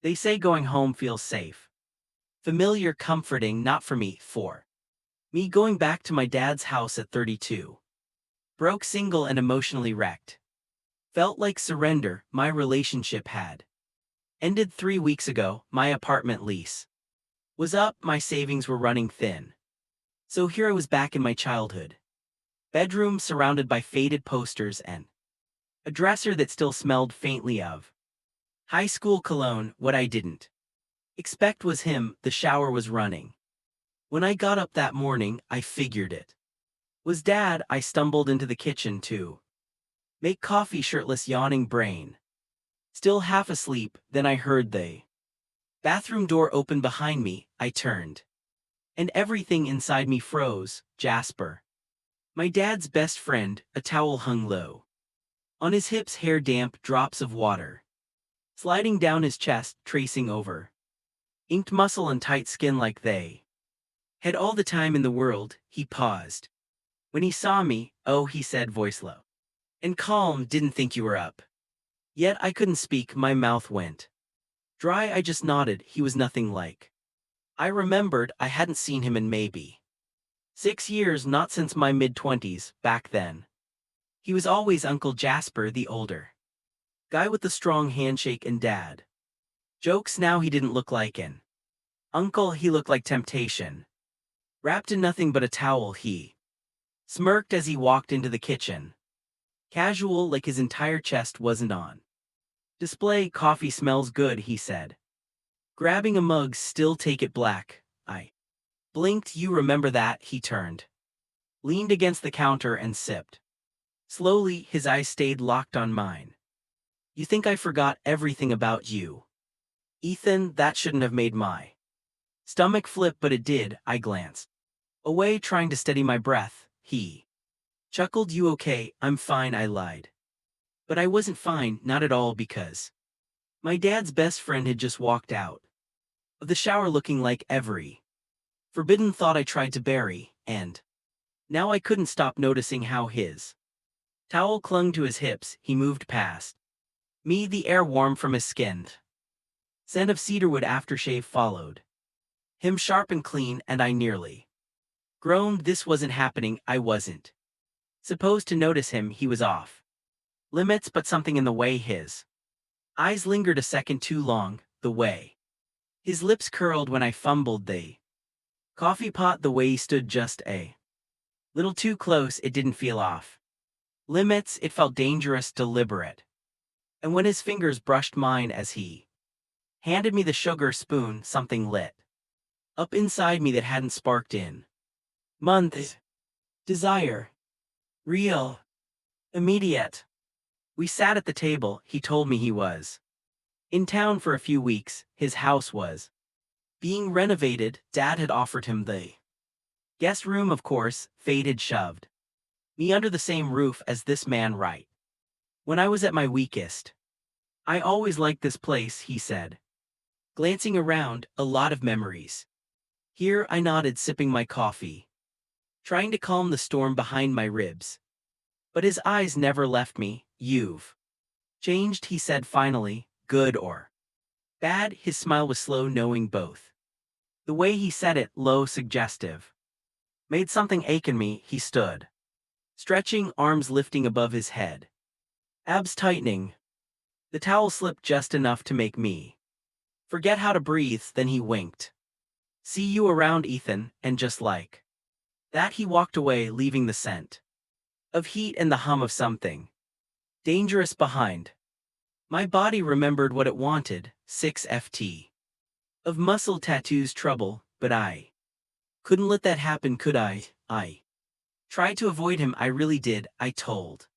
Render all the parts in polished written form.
They say going home feels safe. Familiar, comforting, not for me. 4. Me going back to my dad's house at 32. Broke, single, and emotionally wrecked. Felt like surrender. My relationship had ended 3 weeks ago. My apartment lease was up. My savings were running thin. So here I was back in my childhood bedroom, surrounded by faded posters and a dresser that still smelled faintly of high school cologne. What I didn't expect was him. The shower was running. When I got up that morning, I figured it was Dad. I stumbled into the kitchen to make coffee, shirtless, yawning brain still half asleep. Then I heard the bathroom door open behind me. I turned, and everything inside me froze. Jasper, my dad's best friend, a towel hung low on his hips, hair damp, drops of water sliding down his chest, tracing over inked muscle and tight skin like they had all the time in the world. He paused when he saw me. "Oh," he said, voice low and calm, "didn't think you were up." Yet I couldn't speak, my mouth went dry. I just nodded. He was nothing like I remembered. I hadn't seen him in maybe 6 years, not since my mid-20s. Back then, he was always Uncle Jasper, the older guy with the strong handshake and dad jokes. Now he didn't look like an uncle, he looked like temptation, wrapped in nothing but a towel. He smirked as he walked into the kitchen, casual, like his entire chest wasn't on display. "Coffee smells good," he said, grabbing a mug. "Still take it black." I blinked. "You remember that?" He turned, leaned against the counter and sipped slowly. His eyes stayed locked on mine. "You think I forgot everything about you, Ethan?" That shouldn't have made my stomach flip, but it did. I glanced away, trying to steady my breath. He chuckled. "You okay?" "I'm fine," I lied. But I wasn't fine, not at all, because my dad's best friend had just walked out of the shower looking like every forbidden thought I tried to bury, and now I couldn't stop noticing how his towel clung to his hips. He moved past me, the air warm from his skin. Scent of cedarwood aftershave followed him, sharp and clean, and I nearly groaned. This wasn't happening. I wasn't supposed to notice him. He was off limits, but something in the way his eyes lingered a second too long, the way his lips curled when I fumbled the coffee pot, the way he stood just a little too close. It didn't feel off limits, it felt dangerous, deliberate. And when his fingers brushed mine as he handed me the sugar spoon, something lit up inside me that hadn't sparked in months. Desire. Real. Immediate. We sat at the table. He told me he was in town for a few weeks. His house was being renovated. Dad had offered him the guest room, of course. Fate had shoved me under the same roof as this man right when I was at my weakest. "I always liked this place," he said, glancing around. "A lot of memories here." I nodded, sipping my coffee, trying to calm the storm behind my ribs. But his eyes never left me. "You've changed," he said finally. "Good or bad?" His smile was slow, knowing both. The way he said it, low, suggestive, made something ache in me. He stood, stretching, arms lifting above his head, abs tightening. The towel slipped just enough to make me forget how to breathe. Then he winked. "See you around, Ethan," and just like that he walked away, leaving the scent of heat and the hum of something dangerous behind. My body remembered what it wanted, 6 ft of muscle, tattoos, trouble, but I couldn't let that happen, could I? I tried to avoid him, I really did. I told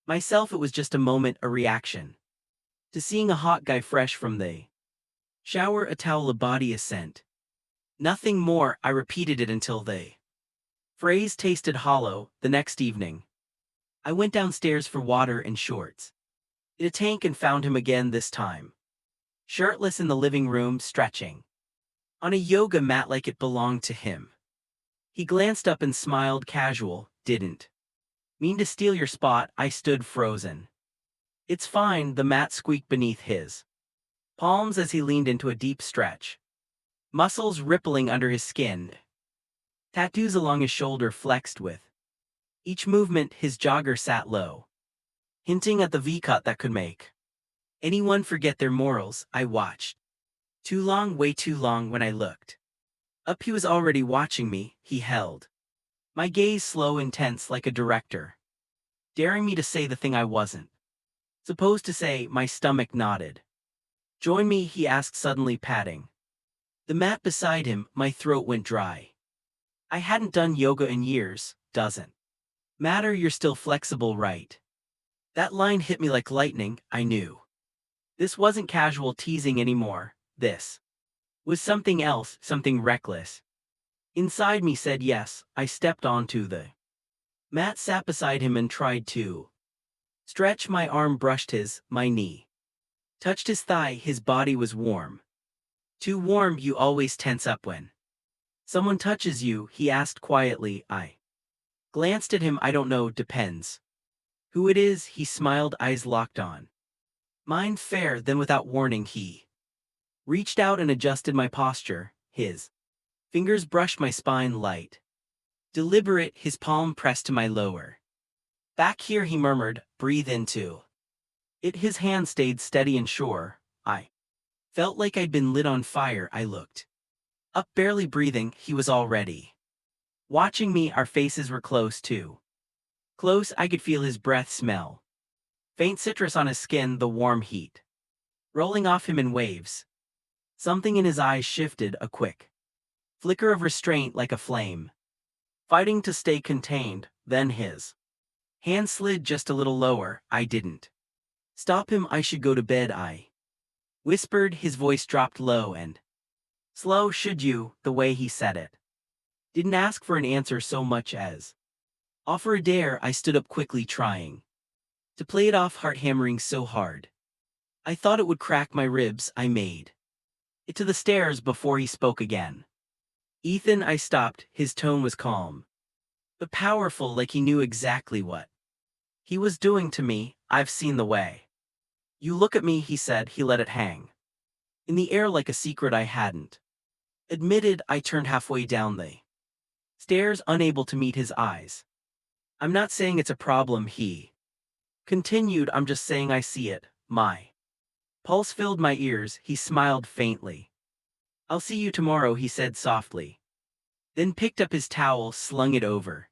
myself it was just a moment, a reaction to seeing a hot guy fresh from the shower, a towel, a body, a scent. Nothing more. I repeated it until the phrase tasted hollow. The next evening, I went downstairs for water and shorts in a tank and found him again, this time shirtless in the living room, stretching on a yoga mat like it belonged to him. He glanced up and smiled, casual. "Didn't mean to steal your spot." I stood frozen. "It's fine," the mat squeaked beneath his palms as he leaned into a deep stretch, muscles rippling under his skin, tattoos along his shoulder flexed with each movement. His jogger sat low, hinting at the V-cut that could make anyone forget their morals. I watched. Too long, way too long. When I looked up, he was already watching me. He held my gaze slow, intense, like a director, daring me to say the thing I wasn't supposed to say. My stomach nodded. Join me, he asked, suddenly patting the mat beside him. My throat went dry. I hadn't done yoga in years. Doesn't matter, you're still flexible, right? That line hit me like lightning. I knew this wasn't casual teasing anymore. This was something else, something reckless. Inside me said yes. I stepped onto the mat, sat beside him, and tried to stretch. My arm brushed his, my knee touched his thigh. His body was warm. Too warm. You always tense up when someone touches you, he asked quietly. I glanced at him. I don't know, depends who it is. He smiled, eyes locked on mine. Fair. Then without warning he reached out and adjusted my posture. His fingers brushed my spine, light, deliberate. His palm pressed to my lower back. Here, he murmured, breathe into it. His hand stayed steady and sure. I felt like I'd been lit on fire. I looked up, barely breathing. He was already watching me. Our faces were close, too close. I could feel his breath, smell faint citrus on his skin, the warm heat rolling off him in waves. Something in his eyes shifted, a quick flicker of restraint, like a flame fighting to stay contained. Then his hand slid just a little lower. I didn't stop him. I should go to bed, I whispered. His voice dropped low and slow. Should you? The way he said it didn't ask for an answer so much as offer a dare. I stood up quickly, trying to play it off, heart hammering so hard I thought it would crack my ribs. I made it to the stairs before he spoke again. Ethan, I stopped. His tone was calm but powerful, like he knew exactly what he was doing to me. I've seen the way you look at me, he said. He let it hang in the air like a secret I hadn't admitted. I turned halfway down the stairs, unable to meet his eyes. I'm not saying it's a problem, he continued. I'm just saying I see it. My pulse filled my ears. He smiled faintly. I'll see you tomorrow, he said softly, then picked up his towel, slung it over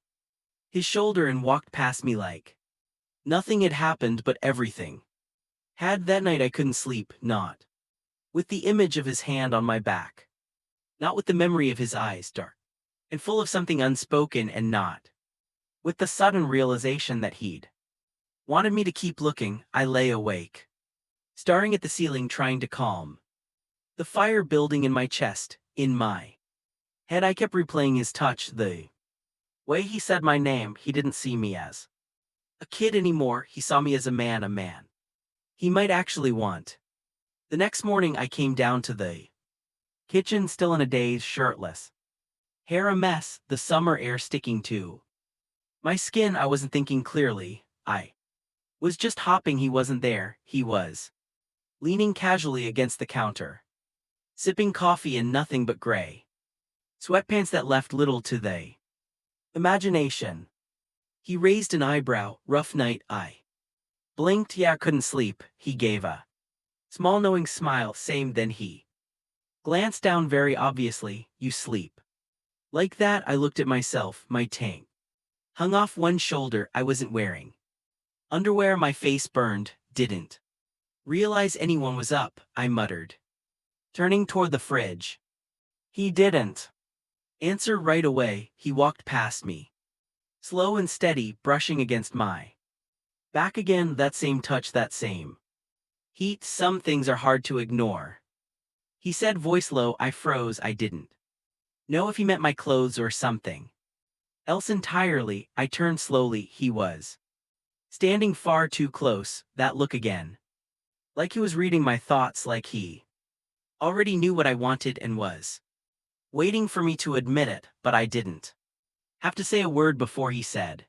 his shoulder, and walked past me like nothing had happened. But everything had. That night I couldn't sleep, not with the image of his hand on my back, not with the memory of his eyes, dark and full of something unspoken, and not with the sudden realization that he'd wanted me to keep looking. I lay awake, staring at the ceiling, trying to calm the fire building in my chest. In my head I kept replaying his touch, the way he said my name. He didn't see me as a kid anymore. He saw me as a man he might actually want. The next morning I came down to the kitchen, still in a daze, shirtless, hair a mess, the summer air sticking to my skin. I wasn't thinking clearly. I was just hopping. He wasn't there. He was leaning casually against the counter, sipping coffee in nothing but gray sweatpants that left little to the imagination. He raised an eyebrow. Rough night, I blinked. Yeah, couldn't sleep. He gave a small knowing smile. Same. Then he glanced down very obviously. You sleep like that? I looked at myself. My tank hung off one shoulder. I wasn't wearing underwear. My face burned. Didn't realize anyone was up, I muttered, turning toward the fridge. He didn't answer right away. He walked past me, slow and steady, brushing against my back again. That same touch, that same heat. Some things are hard to ignore, he said, voice low. I froze. I didn't know if he meant my clothes or something else entirely. I turned slowly. He was standing far too close. That look again, like he was reading my thoughts, like he already knew what I wanted and was waiting for me to admit it. But I didn't have to say a word before he said,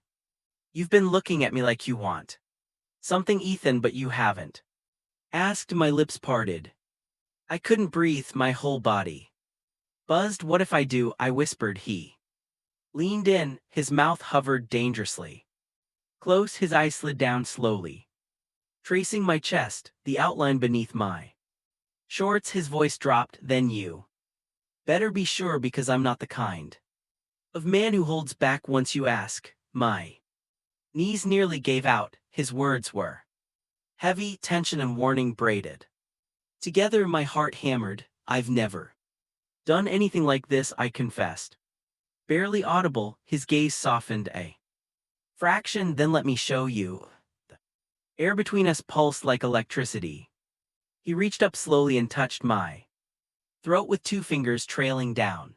you've been looking at me like you want something, Ethan, but you haven't asked. My lips parted. I couldn't breathe, my whole body buzzed. What if I do? I whispered. He leaned in, his mouth hovered dangerously close, his eyes slid down slowly, tracing my chest, the outline beneath my shorts. His voice dropped. Then you better be sure, because I'm not the kind of man who holds back once you ask. My knees nearly gave out. His words were heavy, tension and warning braided together. My heart hammered. I've never done anything like this, I confessed. Barely audible, his gaze softened a fraction. Then let me show you. The air between us pulsed like electricity. He reached up slowly and touched my throat with two fingers trailing down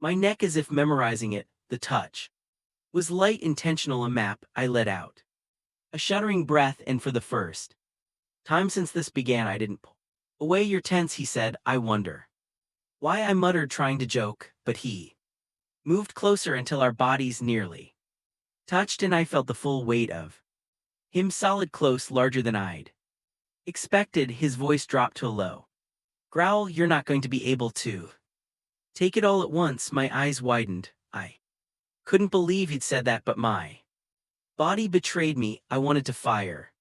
my neck as if memorizing it. The touch was light, intentional, a map. I let out a shuddering breath, and for the first time since this began, I didn't pull away. You're tense, he said. I wonder why, I muttered, trying to joke, but he moved closer until our bodies nearly touched, and I felt the full weight of him, solid, close, larger than I'd expected. His voice dropped to a low growl. You're not going to be able to take it all at once. My eyes widened. I couldn't believe he'd said that, but my body betrayed me. I wanted to fire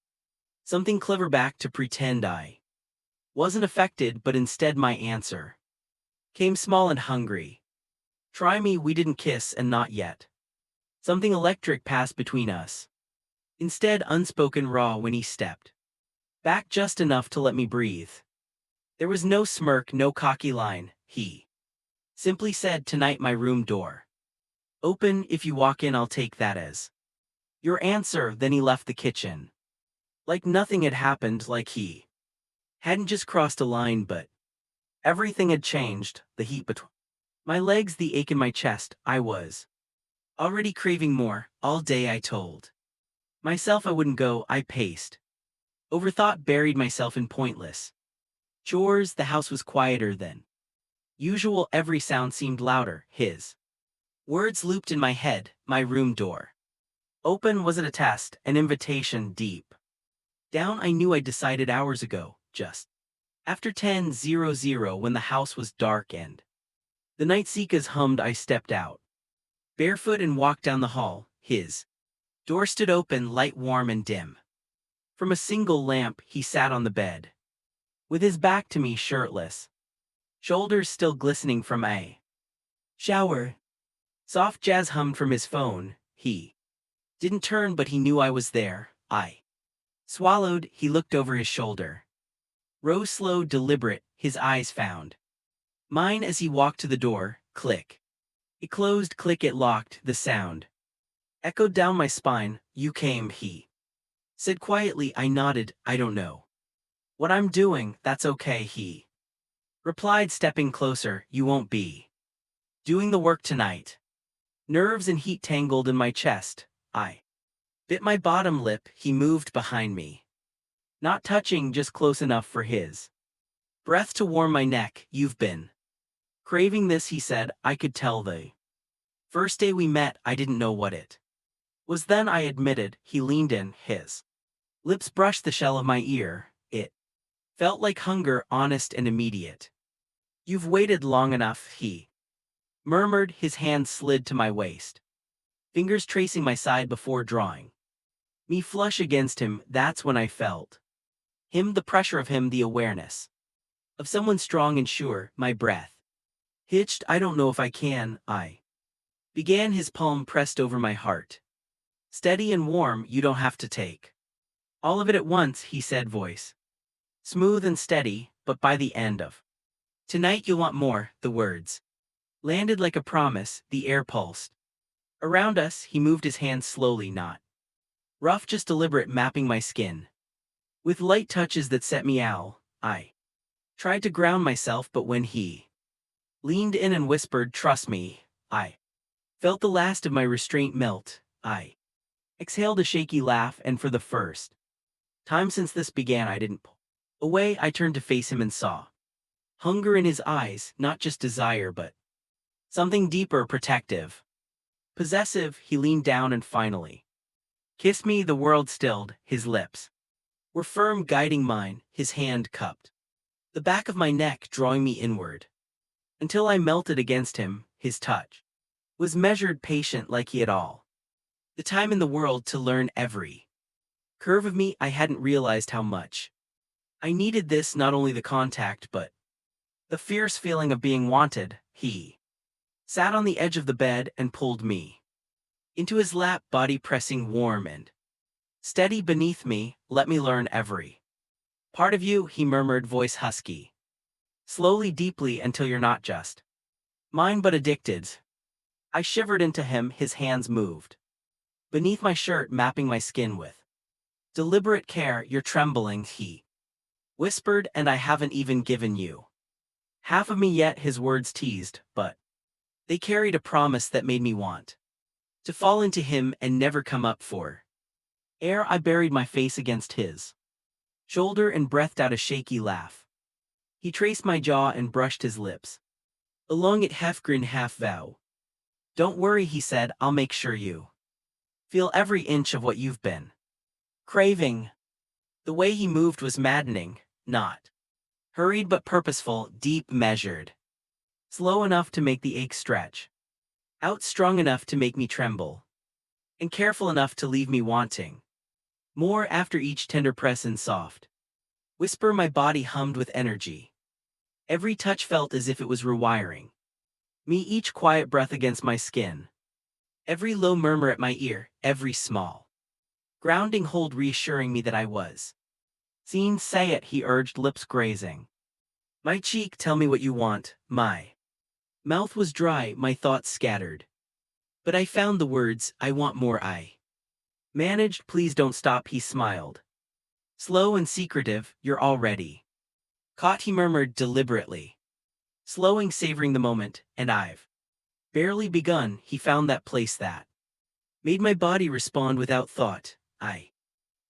something clever back, to pretend I wasn't affected, but instead my answer came small and hungry. Try me. We didn't kiss, and not yet. Something electric passed between us. Instead, unspoken, raw, when he stepped back just enough to let me breathe. There was no smirk, no cocky line. He simply said, tonight my room door open. If you walk in, I'll take that as your answer. Then he left the kitchen like nothing had happened, like he hadn't just crossed a line, but everything had changed. The heat between my legs, the ache in my chest. I was already craving more. All day I told myself I wouldn't go. I paced, overthought, buried myself in pointless chores. The house was quieter than usual. Every sound seemed louder. His words looped in my head. My room door open. Was it a test, an invitation? Deep down, I knew I'd decided hours ago, just after 10:00, when the house was dark and the night cicadas hummed. I stepped out, barefoot, and walked down the hall. His door stood open, light warm and dim from a single lamp. He sat on the bed, with his back to me, shirtless, shoulders still glistening from a shower. Soft jazz hummed from his phone. He didn't turn, but he knew I was there. I swallowed. He looked over his shoulder, rose slow, deliberate. His eyes found mine as he walked to the door. Click. It closed. Click. It locked. The sound echoed down my spine. You came, he said quietly. I nodded. I don't know what I'm doing. That's okay, he replied, stepping closer. You won't be doing the work tonight. Nerves and heat tangled in my chest. I bit my bottom lip. He moved behind me, not touching, just close enough for his breath to warm my neck. You've been craving this, he said. I could tell the first day we met. I didn't know what it was then, I admitted. He leaned in, his lips brushed the shell of my ear. It felt like hunger, honest and immediate. You've waited long enough, he murmured. His hand slid to my waist, fingers tracing my side before drawing me flush against him. That's when I felt him, the pressure of him, the awareness of someone strong and sure. My breath hitched. I don't know if I can. I began. His palm pressed over my heart, steady and warm. You don't have to take all of it at once, he said, voice smooth and steady. But by the end of tonight you'll want more. The words landed like a promise. The air pulsed around us. He moved his hands slowly, not rough, just deliberate, mapping my skin with light touches that set me owl. I tried to ground myself, but when he leaned in and whispered, trust me, I felt the last of my restraint melt. I exhaled a shaky laugh, and for the first time since this began, I didn't pull away. I turned to face him and saw hunger in his eyes, not just desire, but something deeper, protective, possessive. He leaned down and finally kissed me. The world stilled. His lips were firm, guiding mine, his hand cupped the back of my neck drawing me inward, until I melted against him. His touch was measured, patient, like he had all the time in the world to learn every curve of me. I hadn't realized how much I needed this, not only the contact but the fierce feeling of being wanted. He sat on the edge of the bed and pulled me into his lap, body pressing warm and steady beneath me. Let me learn every part of you, he murmured, voice husky, slowly, deeply, until you're not just mine but addicted. I shivered into him. His hands moved beneath my shirt, mapping my skin with deliberate care. You're trembling, he whispered, and I haven't even given you half of me yet. His words teased, but they carried a promise that made me want to fall into him and never come up for air. I buried my face against his shoulder and breathed out a shaky laugh. He traced my jaw and brushed his lips along it, half grin, half vow. Don't worry, he said, I'll make sure you feel every inch of what you've been craving. The way he moved was maddening, not hurried but purposeful, deep, measured, slow enough to make the ache stretch out, strong enough to make me tremble, and careful enough to leave me wanting more. After each tender press and soft whisper, my body hummed with energy. Every touch felt as if it was rewiring me, each quiet breath against my skin, every low murmur at my ear, every small grounding hold reassuring me that I was seen. Say it, he urged, lips grazing my cheek. Tell me what you want. My mouth was dry, my thoughts scattered, but I found the words. I want more, I managed. Please don't stop, he smiled, slow and secretive. You're already caught, he murmured deliberately, slowing, savoring the moment, and I've barely begun. He found that place that made my body respond without thought. I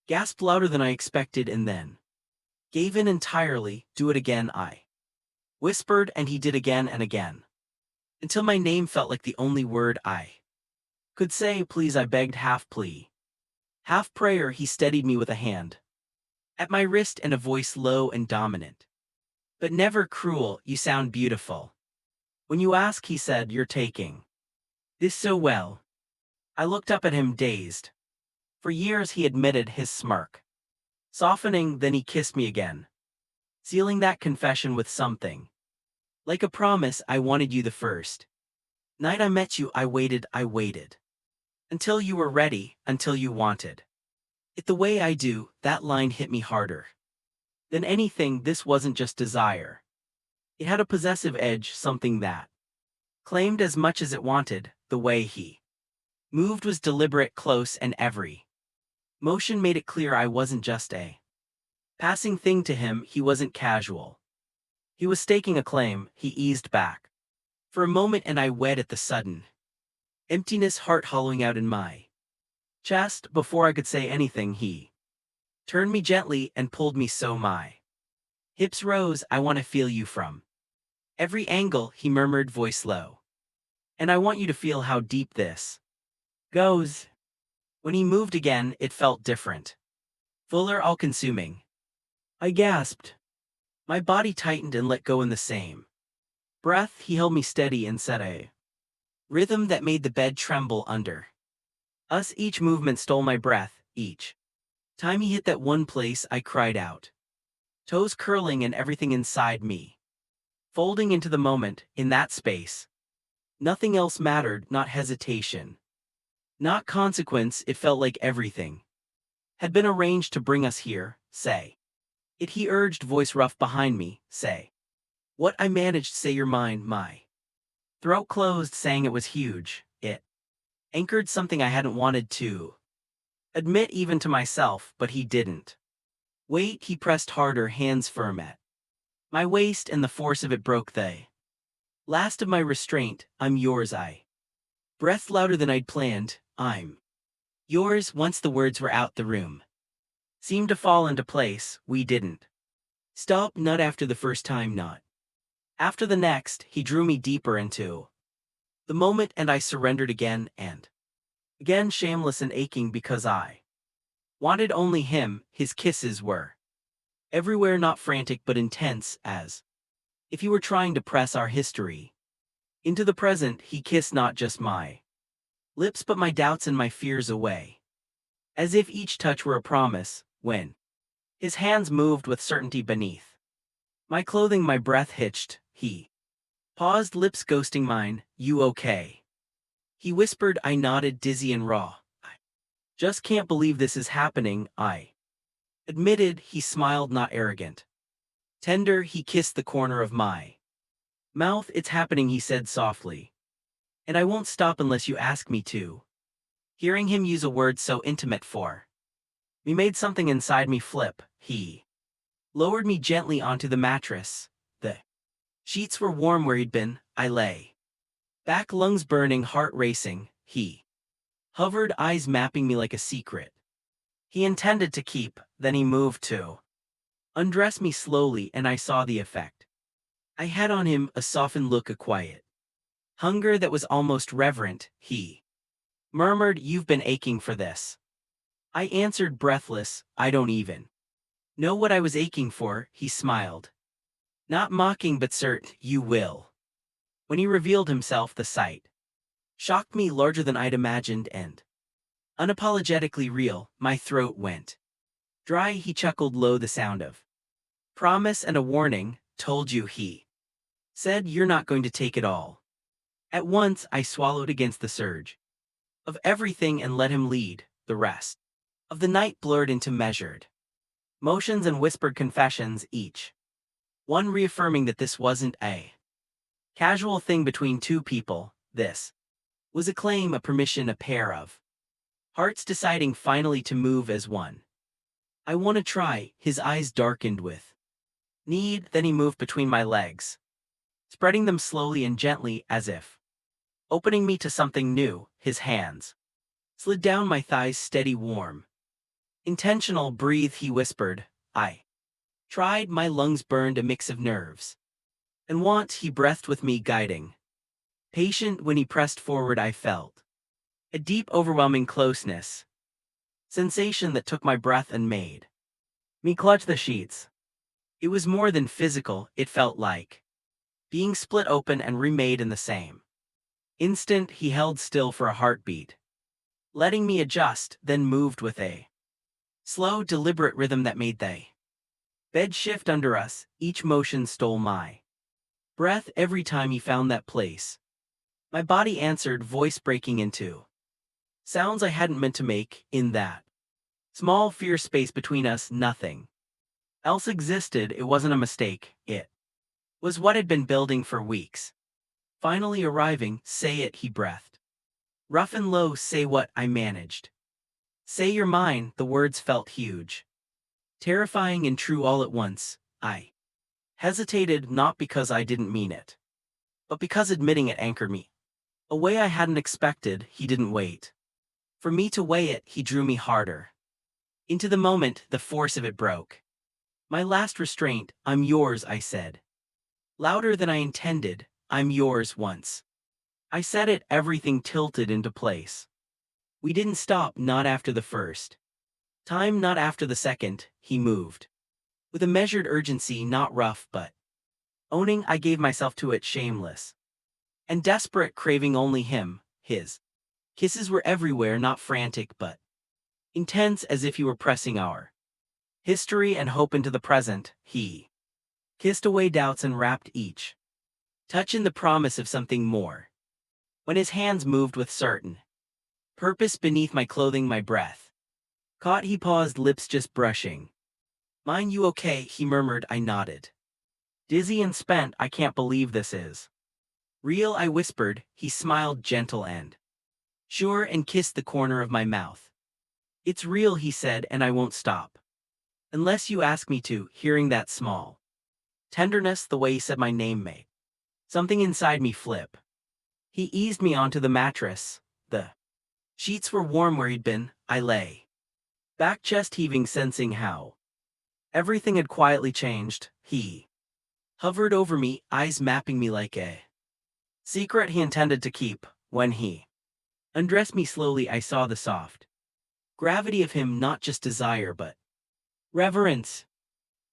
gasped louder than I expected and then gave in entirely. Do it again, I whispered, and he did again and again, until my name felt like the only word I could say. Please, I begged, half plea, half prayer. He steadied me with a hand at my wrist and a voice low and dominant, but never cruel. You sound beautiful when you ask, he said. You're taking this so well. I looked up at him, dazed. For years, he admitted, his smirk softening. Then he kissed me again, sealing that confession with something like a promise. I wanted you the first night I met you. I waited until you were ready, until you wanted it the way I do. That line hit me harder than anything. This wasn't just desire. It had a possessive edge, something that claimed as much as it wanted. The way he moved was deliberate, close, and every motion made it clear I wasn't just a passing thing to him. He wasn't casual. He was staking a claim. He eased back for a moment, and I wed at the sudden emptiness, heart hollowing out in my chest. Before I could say anything, he turned me gently and pulled me so my hips rose. I want to feel you from every angle, he murmured, voice low, and I want you to feel how deep this goes. When he moved again, it felt different, fuller, all-consuming. I gasped. My body tightened and let go in the same breath. He held me steady and set a rhythm that made the bed tremble under us. Each movement stole my breath. Each time he hit that one place, I cried out, toes curling and everything inside me folding into the moment. In that space, nothing else mattered, not hesitation, not consequence. It felt like everything had been arranged to bring us here. Say it, he urged, voice rough behind me. Say what. I managed. Say you're mine. My throat closed, saying it was huge. It anchored something I hadn't wanted to admit even to myself, but he didn't wait. He pressed harder, hands firm at my waist, and the force of it broke the last of my restraint. I'm yours, I breathed louder than I'd planned. I'm yours. Once the words were out, the room seemed to fall into place. We didn't stop, not after the first time, not after the next. He drew me deeper into the moment, and I surrendered again and again, shameless and aching because I wanted only him. His kisses were Everywhere not frantic but intense, as if he were trying to press our history into the present. He kissed not just my lips but my doubts and my fears away, as if each touch were a promise. When his hands moved with certainty beneath my clothing, my breath hitched. He paused, lips ghosting mine. "You okay?" he whispered. I nodded, dizzy and raw. "I just can't believe this is happening," I admitted. He smiled, not arrogant, tender. He kissed the corner of my mouth. "It's happening," he said softly, "and I won't stop unless you ask me to." Hearing him use a word so intimate for me made something inside me flip. He lowered me gently onto the mattress. The sheets were warm where he'd been. I lay back, lungs burning, heart racing. He hovered, eyes mapping me like a secret he intended to keep. Then he moved to undress me slowly, and I saw the effect I had on him, a softened look, a quiet hunger that was almost reverent. He murmured, "You've been aching for this." I answered, breathless, "I don't even know what I was aching for." He smiled, not mocking but certain. "You will." When he revealed himself, the sight shocked me, larger than I'd imagined and unapologetically real. My throat went dry. He chuckled low, the sound of promise and a warning. "Told you," he said, "you're not going to take it all at once." I swallowed against the surge of everything and let him lead. The rest of the night blurred into measured motions and whispered confessions, each one reaffirming that this wasn't a casual thing between two people. This was a claim, a permission, a pair of hearts deciding finally to move as one. "I want to try." His eyes darkened with need, then he moved between my legs, spreading them slowly and gently, as if opening me to something new. His hands slid down my thighs, steady, warm, intentional. "Breathe," he whispered. I tried, my lungs burned, a mix of nerves and want. He breathed with me, guiding, patient. When he pressed forward, I felt a deep, overwhelming closeness, sensation that took my breath and made me clutch the sheets. It was more than physical, it felt like being split open and remade in the same instant. He held still for a heartbeat, letting me adjust, then moved with a slow, deliberate rhythm that made the bed shift under us. Each motion stole my breath. Every time he found that place, my body answered, voice breaking into sounds I hadn't meant to make. In that small, fierce space between us, nothing else existed. It wasn't a mistake. It was what had been building for weeks, finally arriving. "Say it," he breathed, rough and low. "Say what?" I managed. "Say you're mine." The words felt huge, terrifying and true all at once. I hesitated, not because I didn't mean it, but because admitting it anchored me a way I hadn't expected. He didn't wait for me to weigh it. He drew me harder into the moment. The force of it broke my last restraint. "I'm yours," I said, louder than I intended. "I'm yours." Once I said it, everything tilted into place. We didn't stop, not after the first time, not after the second. He moved with a measured urgency, not rough but owning. I gave myself to it, shameless and desperate, craving only him. His kisses were everywhere, not frantic but intense, as if he were pressing our history and hope into the present. He kissed away doubts and wrapped each touch in the promise of something more. When his hands moved with certain purpose beneath my clothing, my breath caught. He paused, lips just brushing mine. "You okay?" he murmured. I nodded, dizzy and spent. "I can't believe this is real," I whispered. He smiled, gentle and sure, and kissed the corner of my mouth. "It's real," he said, "and I won't stop unless you ask me to." Hearing that small tenderness, the way he said my name, made something inside me flip. He eased me onto the mattress. The sheets were warm where he'd been. I lay back, chest heaving, sensing how everything had quietly changed. He hovered over me, eyes mapping me like a secret he intended to keep. When he undressed me slowly, I saw the soft gravity of him, not just desire but reverence.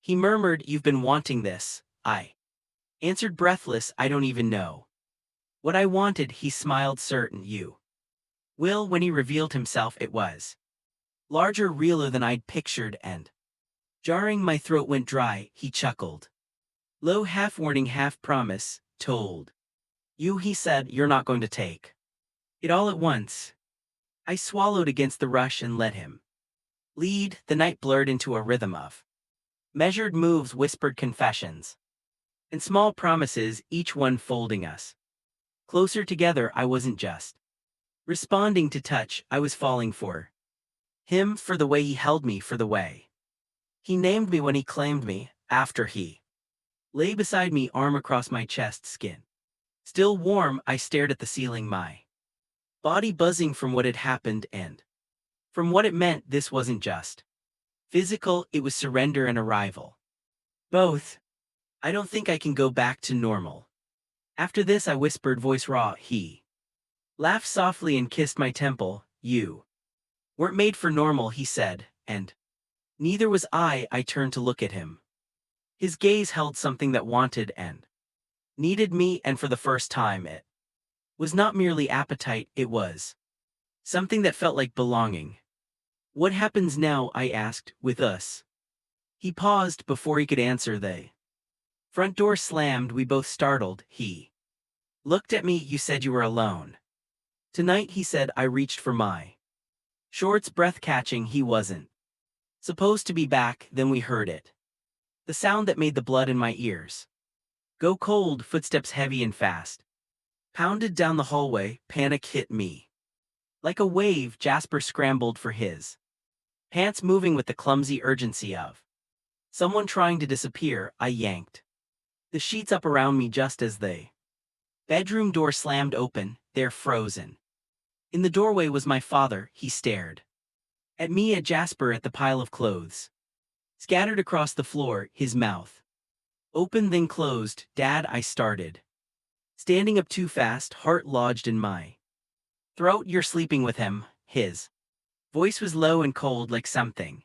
He murmured, "You've been wanting this." I answered breathless, "I don't even know what I wanted." He smiled, certain you will. When he revealed himself, it was larger, realer than I'd pictured, and jarring. My throat went dry. He chuckled, low, half warning, half promise. "Told you," he said, "you're not going to take it all at once." I swallowed against the rush and let him lead. The night blurred into a rhythm of measured moves, whispered confessions, and small promises, each one folding us closer together. I wasn't just responding to touch, I was falling for him, for the way he held me, for the way he named me when he claimed me. After he lay beside me, arm across my chest, skin still warm, I stared at the ceiling, my body buzzing from what had happened and from what it meant. This wasn't just physical, it was surrender and arrival. Both. "I don't think I can go back to normal after this," I whispered, voice raw. He laughed softly and kissed my temple. "You weren't made for normal," he said, "and neither was I." I turned to look at him. His gaze held something that wanted and needed me, and for the first time it was not merely appetite, it was something that felt like belonging. "What happens now?" I asked. "With us?" He paused before he could answer. The front door slammed, we both startled. He looked at me. "You said you were alone tonight," he said. I reached for my shorts, breath catching. He wasn't supposed to be back. Then we heard it. The sound that made the blood in my ears go cold. Footsteps, heavy and fast, pounded down the hallway. Panic hit me like a wave. Jasper scrambled for his pants, moving with the clumsy urgency of someone trying to disappear. I yanked the sheets up around me just as the bedroom door slammed open. There, frozen in the doorway, was my father. He stared at me, at Jasper, at the pile of clothes scattered across the floor, his mouth open then closed. "Dad," I started, standing up too fast, heart lodged in my throat. "You're sleeping with him." His voice was low and cold, like something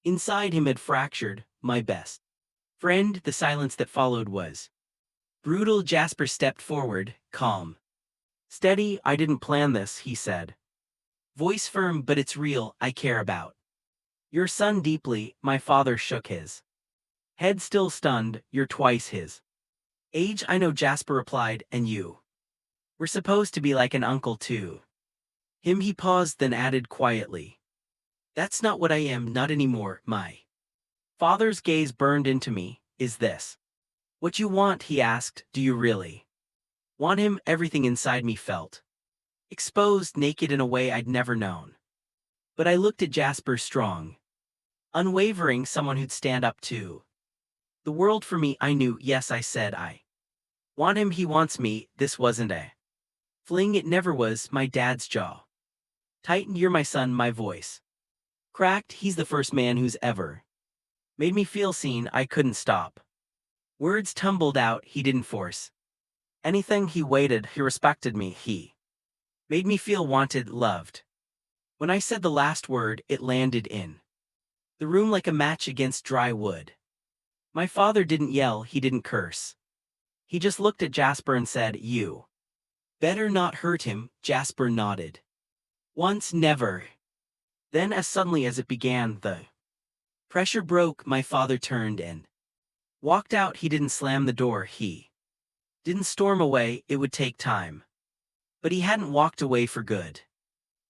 inside him had fractured. "My best friend." The silence that followed was brutal. Jasper stepped forward, calm, steady. "I didn't plan this," he said, voice firm, "but it's real. I care about your son deeply." My father shook his head, still stunned. "You're twice his age." "I know," Jasper replied, "and you were supposed to be like an uncle to him." He paused, then added quietly, "That's not what I am, not anymore." My father's gaze burned into me. "Is this what you want?" he asked. "Do you really want him?" Everything inside me felt exposed, naked in a way I'd never known. But I looked at Jasper, strong, unwavering, someone who'd stand up to the world for me. I knew. "Yes," I said, "I want him. He wants me." This wasn't a fling, it never was. My dad's jaw tightened. "You're my son." My voice cracked. "He's the first man who's ever made me feel seen." I couldn't stop. Words tumbled out. He didn't force anything. He waited. He respected me. He made me feel wanted, loved. When I said the last word, it landed in the room like a match against dry wood. My father didn't yell. He didn't curse. He just looked at Jasper and said, "You better not hurt him." Jasper nodded. "Once, never." Then, as suddenly as it began, the pressure broke. My father turned and walked out. He didn't slam the door. He didn't storm away. It would take time. But he hadn't walked away for good.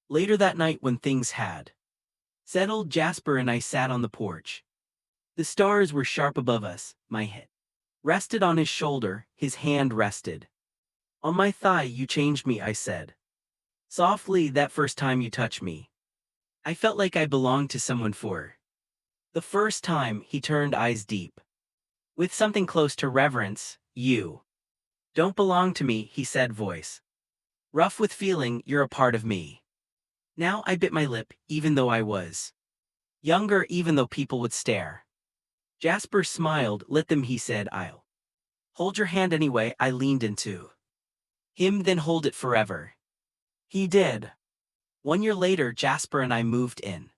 Later that night, when things had settled, Jasper and I sat on the porch. The stars were sharp above us. My head rested on his shoulder. His hand rested on my thigh. "You changed me," I said softly. "That first time you touched me, I felt like I belonged to someone for the first time." He turned, eyes deep with something close to reverence. "You don't belong to me," he said, voice rough with feeling. "You're a part of me now." I bit my lip, even though I was younger, even though people would stare. Jasper smiled. "Let them," he said. "I'll hold your hand anyway." I leaned into him. "Then hold it forever." He did. 1 year later, Jasper and I moved in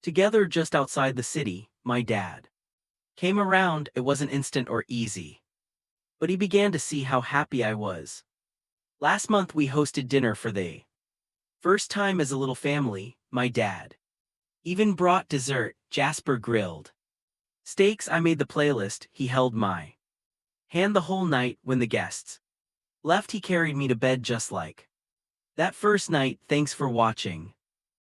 together just outside the city. My dad Came around, it wasn't instant or easy. But he began to see how happy I was. Last month we hosted dinner for the first time as a little family. My dad even brought dessert. Jasper grilled steaks. I made the playlist. He held my hand the whole night. When the guests left, he carried me to bed just like that first night. Thanks for watching.